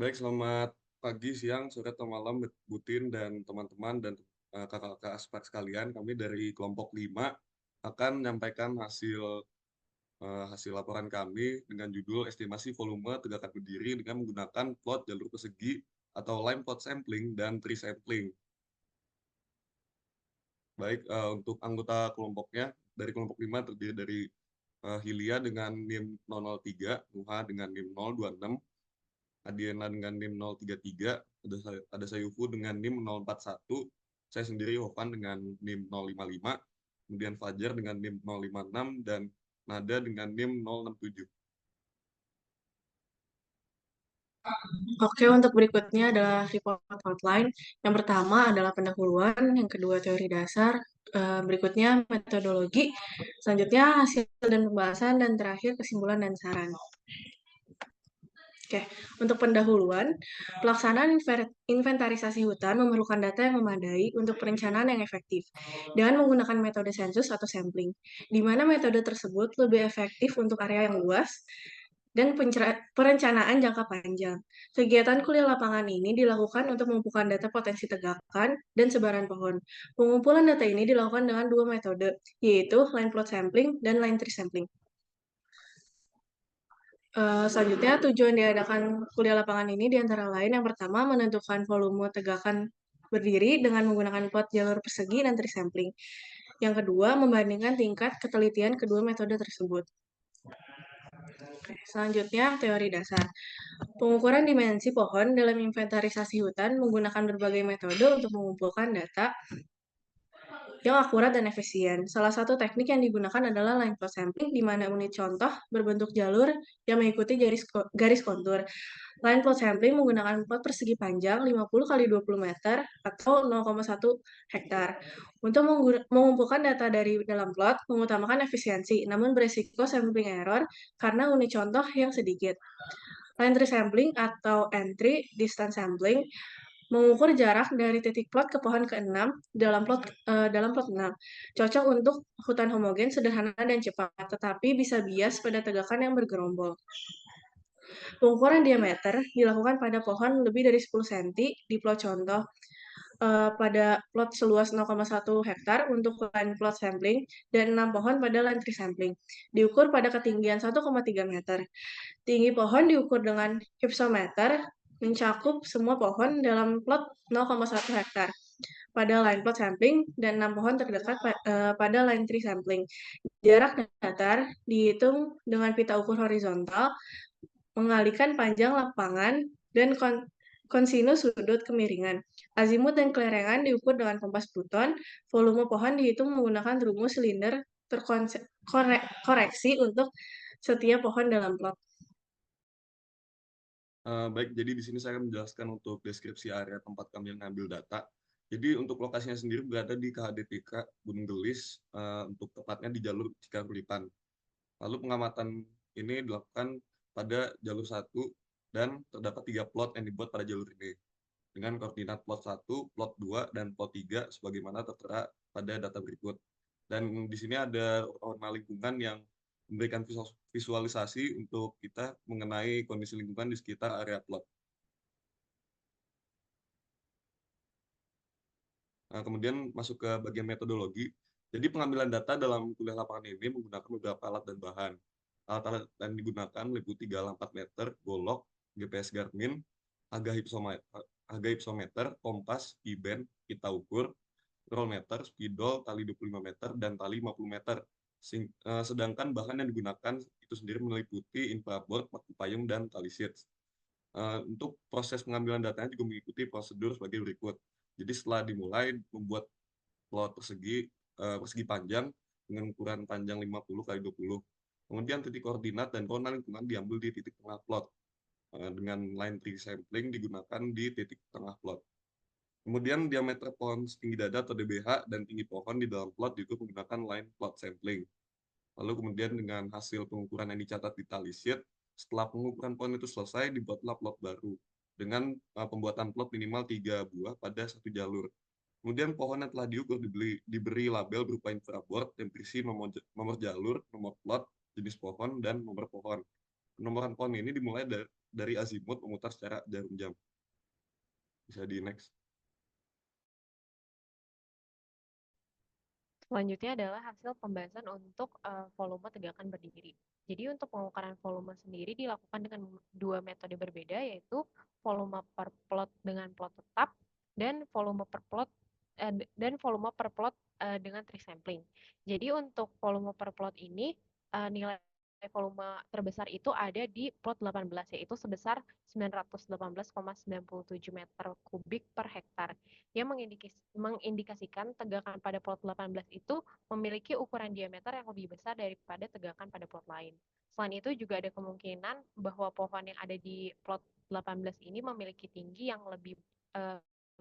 Baik, selamat pagi, siang, sore, atau malam, Butin dan teman-teman dan kakak-kakak aspek sekalian. Kami dari kelompok 5 akan menyampaikan hasil laporan kami dengan judul estimasi volume tegakan berdiri dengan menggunakan plot jalur persegi atau line plot sampling dan tree sampling. Baik, untuk anggota kelompoknya, dari kelompok 5 terdiri dari Hilya dengan NIM 003, Nuha dengan NIM 026, Adiana dengan NIM 033, ada Sayufu dengan NIM 041, saya sendiri Hovan dengan NIM 055, kemudian Fajar dengan NIM 056, dan Nada dengan NIM 067. Oke, untuk berikutnya adalah report outline. Yang pertama adalah pendahuluan, yang kedua teori dasar, berikutnya metodologi, selanjutnya hasil dan pembahasan, dan terakhir kesimpulan dan saran. Oke, untuk pendahuluan, pelaksanaan inventarisasi hutan memerlukan data yang memadai untuk perencanaan yang efektif dengan menggunakan metode sensus atau sampling, di mana metode tersebut lebih efektif untuk area yang luas dan perencanaan jangka panjang. Kegiatan kuliah lapangan ini dilakukan untuk mengumpulkan data potensi tegakan dan sebaran pohon. Pengumpulan data ini dilakukan dengan dua metode, yaitu line plot sampling dan line tree sampling. Selanjutnya, tujuan diadakan kuliah lapangan ini diantara lain yang pertama menentukan volume tegakan berdiri dengan menggunakan plot jalur persegi dan tree sampling. Yang kedua, membandingkan tingkat ketelitian kedua metode tersebut. Oke, selanjutnya, teori dasar. Pengukuran dimensi pohon dalam inventarisasi hutan menggunakan berbagai metode untuk mengumpulkan data yang akurat dan efisien. Salah satu teknik yang digunakan adalah line plot sampling, di mana unit contoh berbentuk jalur yang mengikuti garis kontur. Line plot sampling menggunakan plot persegi panjang 50 kali 20 meter atau 0,1 hektar. Untuk mengumpulkan data dari dalam plot, mengutamakan efisiensi, namun beresiko sampling error karena unit contoh yang sedikit. Line tree sampling atau entry distance sampling mengukur jarak dari titik plot ke pohon ke-6 dalam plot 6. Cocok untuk hutan homogen, sederhana, dan cepat, tetapi bisa bias pada tegakan yang bergerombol. Pengukuran diameter dilakukan pada pohon lebih dari 10 cm di plot contoh, pada plot seluas 0,1 hektar untuk line plot sampling dan 6 pohon pada line tree sampling. Diukur pada ketinggian 1,3 meter. Tinggi pohon diukur dengan hypsometer, mencakup semua pohon dalam plot 0,1 hektar pada line plot sampling dan 6 pohon terdekat pada line tree sampling. Jarak datar dihitung dengan pita ukur horizontal, mengalihkan panjang lapangan dan kosinus sudut kemiringan. Azimut dan kelerengan diukur dengan kompas Buton. Volume pohon dihitung menggunakan rumus silinder terkoreksi untuk setiap pohon dalam plot. Baik, jadi di sini saya akan menjelaskan untuk deskripsi area tempat kami yang mengambil data. Jadi untuk lokasinya sendiri berada di KHDTK Gunung Gelis, untuk tepatnya di jalur Cikangkulipan. Lalu pengamatan ini dilakukan pada jalur 1 dan terdapat 3 plot yang dibuat pada jalur ini dengan koordinat plot 1, plot 2, dan plot 3 sebagaimana tertera pada data berikut. Dan di sini ada warna lingkungan yang memberikan visualisasi untuk kita mengenai kondisi lingkungan di sekitar area plot. Nah, kemudian masuk ke bagian metodologi. Jadi pengambilan data dalam kuliah lapangan ini menggunakan beberapa alat dan bahan. Alat-alat yang digunakan meliputi galang 4 meter, golok, GPS Garmin, harga hypsometer, kompas, e-band, pita ukur, rollmeter, spidol, tali 25 meter, dan tali 50 meter. Sedangkan bahan yang digunakan itu sendiri meliputi infraboard, paku payung, dan tali sheets. Untuk proses pengambilan datanya juga mengikuti prosedur sebagai berikut. Jadi setelah dimulai membuat plot persegi panjang dengan ukuran panjang 50 kali 20. Kemudian titik koordinat dan warna lingkungan diambil di titik tengah plot. Dengan line tree sampling digunakan di titik tengah plot. Kemudian diameter pohon setinggi dada atau DBH dan tinggi pohon di dalam plot juga menggunakan line plot sampling. Lalu kemudian dengan hasil pengukuran yang dicatat di tali sheet, setelah pengukuran pohon itu selesai, dibuatlah plot baru dengan pembuatan plot minimal 3 buah pada satu jalur. Kemudian pohon yang telah diukur diberi label berupa infraboard yang berisi nomor jalur, nomor plot, jenis pohon, dan nomor pohon. Penomoran pohon ini dimulai dari azimut memutar secara jarum jam. Bisa di next. Selanjutnya adalah hasil pembahasan untuk volume tegakan berdiri. Jadi untuk pengukuran volume sendiri dilakukan dengan dua metode berbeda, yaitu volume per plot dengan plot tetap dan volume per plot dengan trisampling. Jadi untuk volume per plot ini nilai volume terbesar itu ada di plot 18, yaitu sebesar 918,97 meter kubik per hektar, yang mengindikasikan tegakan pada plot 18 itu memiliki ukuran diameter yang lebih besar daripada tegakan pada plot lain. Selain itu juga ada kemungkinan bahwa pohon yang ada di plot 18 ini memiliki tinggi yang lebih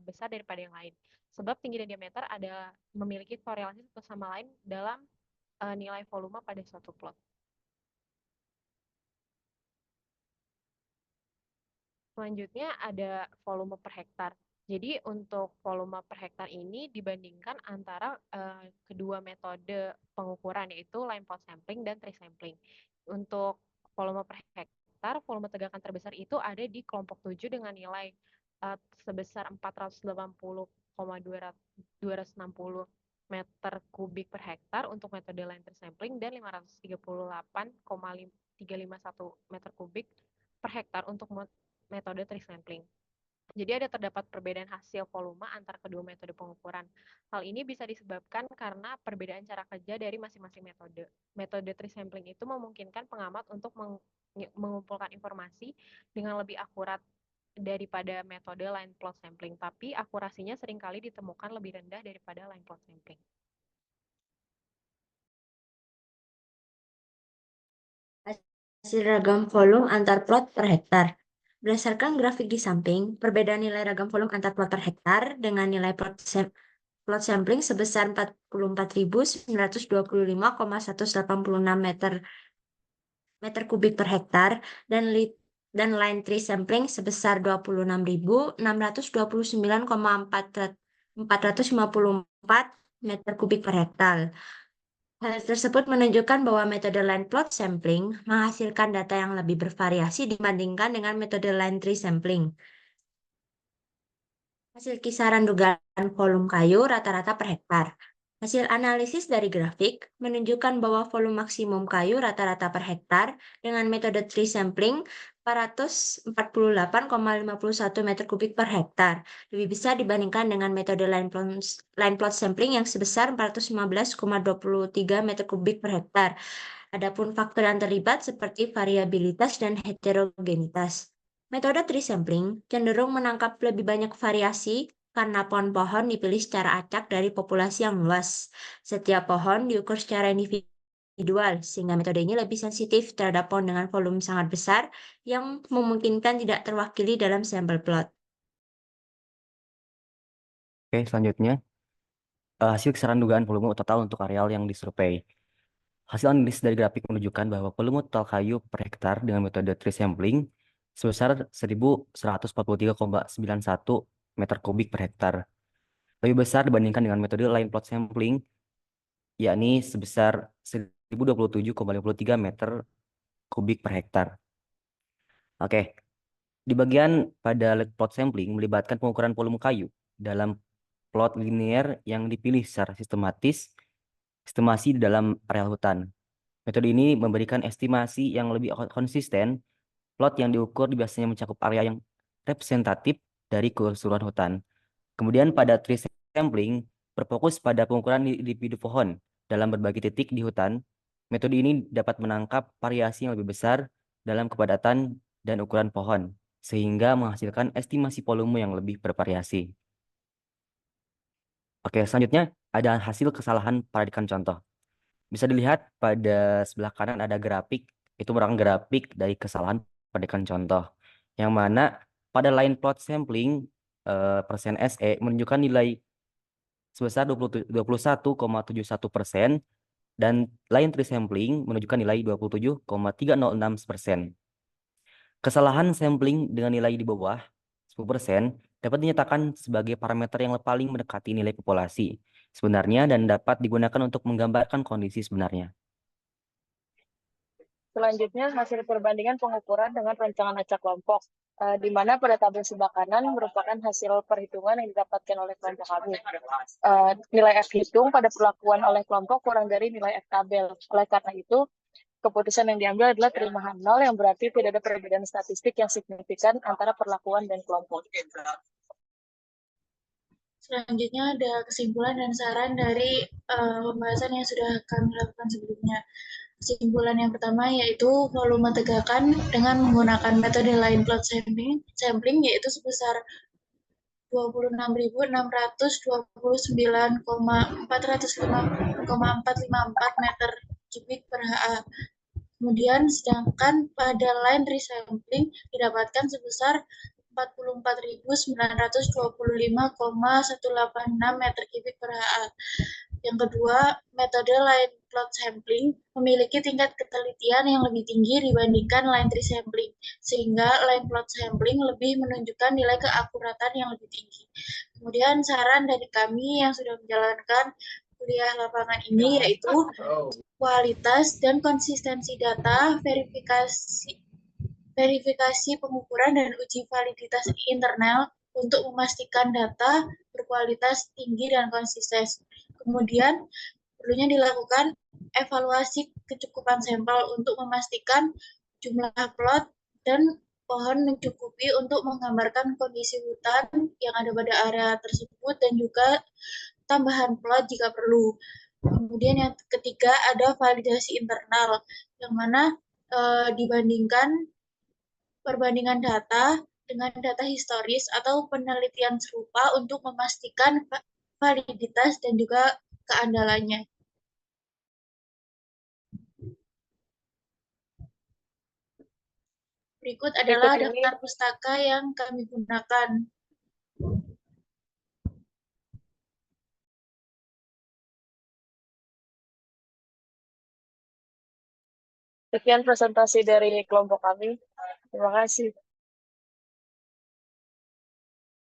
besar daripada yang lain. Sebab tinggi dan diameter ada memiliki korelasi satu sama lain dalam nilai volume pada suatu plot. Selanjutnya ada volume per hektar. Jadi untuk volume per hektar ini dibandingkan antara kedua metode pengukuran, yaitu line plot sampling dan tree sampling. Untuk volume per hektar, volume tegakan terbesar itu ada di kelompok 7 dengan nilai sebesar 480,260 meter kubik per hektar untuk metode line tree sampling dan 538,351 meter kubik per hektar untuk metode tree sampling. Jadi terdapat perbedaan hasil volume antara kedua metode pengukuran. Hal ini bisa disebabkan karena perbedaan cara kerja dari masing-masing metode. Metode tree sampling itu memungkinkan pengamat untuk mengumpulkan informasi dengan lebih akurat daripada metode line plot sampling, tapi akurasinya seringkali ditemukan lebih rendah daripada line plot sampling. Hasil ragam volume antar plot per hektar. Berdasarkan grafik di samping, perbedaan nilai ragam volume antar plot per hektar dengan nilai plot sampling sebesar 44.925,186 meter kubik per hektar dan line tree sampling sebesar 26.629,454 meter kubik per hektar. Hal tersebut menunjukkan bahwa metode line plot sampling menghasilkan data yang lebih bervariasi dibandingkan dengan metode line tree sampling. Hasil kisaran dugaan volume kayu rata-rata per hektar. Hasil analisis dari grafik menunjukkan bahwa volume maksimum kayu rata-rata per hektar dengan metode tree sampling 448,51 meter kubik per hektar lebih besar dibandingkan dengan metode line plot sampling yang sebesar 415,23 meter kubik per hektar. Adapun faktor yang terlibat seperti variabilitas dan heterogenitas. Metode tree sampling cenderung menangkap lebih banyak variasi karena pohon-pohon dipilih secara acak dari populasi yang luas. Setiap pohon diukur secara individual, sehingga metode ini lebih sensitif terhadap pohon dengan volume sangat besar yang memungkinkan tidak terwakili dalam sampel plot. Oke, selanjutnya hasil kisaran dugaan volume total untuk areal yang disurvei. Hasil analisis dari grafik menunjukkan bahwa volume total kayu per hektar dengan metode tree sampling sebesar 1.143,91 meter kubik per hektar. Lebih besar dibandingkan dengan metode line plot sampling, yakni sebesar 1.027,53 meter kubik per hektar. Oke, di bagian pada plot sampling melibatkan pengukuran volume kayu dalam plot linear yang dipilih secara estimasi di dalam areal hutan. Metode ini memberikan estimasi yang lebih konsisten. Plot yang diukur biasanya mencakup area yang representatif dari keseluruhan hutan. Kemudian pada tree sampling berfokus pada pengukuran individu pohon dalam berbagai titik di hutan. Metode ini dapat menangkap variasi yang lebih besar dalam kepadatan dan ukuran pohon, sehingga menghasilkan estimasi volume yang lebih bervariasi. Oke, selanjutnya ada hasil kesalahan paradikan contoh. Bisa dilihat pada sebelah kanan ada grafik, itu merupakan grafik dari kesalahan paradikan contoh, yang mana pada line plot sampling persen SE menunjukkan nilai sebesar 21,71% dan line tree sampling menunjukkan nilai 27,306%. Kesalahan sampling dengan nilai di bawah 10% dapat dinyatakan sebagai parameter yang paling mendekati nilai populasi sebenarnya dan dapat digunakan untuk menggambarkan kondisi sebenarnya. Selanjutnya, hasil perbandingan pengukuran dengan rancangan acak kelompok, di mana pada tabel sebelah kanan merupakan hasil perhitungan yang didapatkan oleh kelompok kami. Nilai F hitung pada perlakuan oleh kelompok kurang dari nilai F tabel. Oleh karena itu, keputusan yang diambil adalah terimahan 0 yang berarti tidak ada perbedaan statistik yang signifikan antara perlakuan dan kelompok. Selanjutnya ada kesimpulan dan saran dari pembahasan yang sudah kami lakukan sebelumnya. Kesimpulan yang pertama yaitu volume tegakan dengan menggunakan metode line plot sampling yaitu sebesar 26.629,454 meter kubik per HA. Kemudian sedangkan pada line resampling didapatkan sebesar 44.925,186 meter kubik per HA. Yang kedua, metode line plot sampling memiliki tingkat ketelitian yang lebih tinggi dibandingkan line tree sampling, sehingga line plot sampling lebih menunjukkan nilai keakuratan yang lebih tinggi. Kemudian saran dari kami yang sudah menjalankan kuliah lapangan ini yaitu kualitas dan konsistensi data, verifikasi pengukuran dan uji validitas internal untuk memastikan data berkualitas tinggi dan konsisten. Kemudian perlunya dilakukan evaluasi kecukupan sampel untuk memastikan jumlah plot dan pohon mencukupi untuk menggambarkan kondisi hutan yang ada pada area tersebut dan juga tambahan plot jika perlu. Kemudian yang ketiga ada validasi internal yang mana perbandingan data dengan data historis atau penelitian serupa untuk memastikan validitas dan juga keandalannya. Berikut adalah daftar pustaka yang kami gunakan. Sekian presentasi dari kelompok kami. Terima kasih.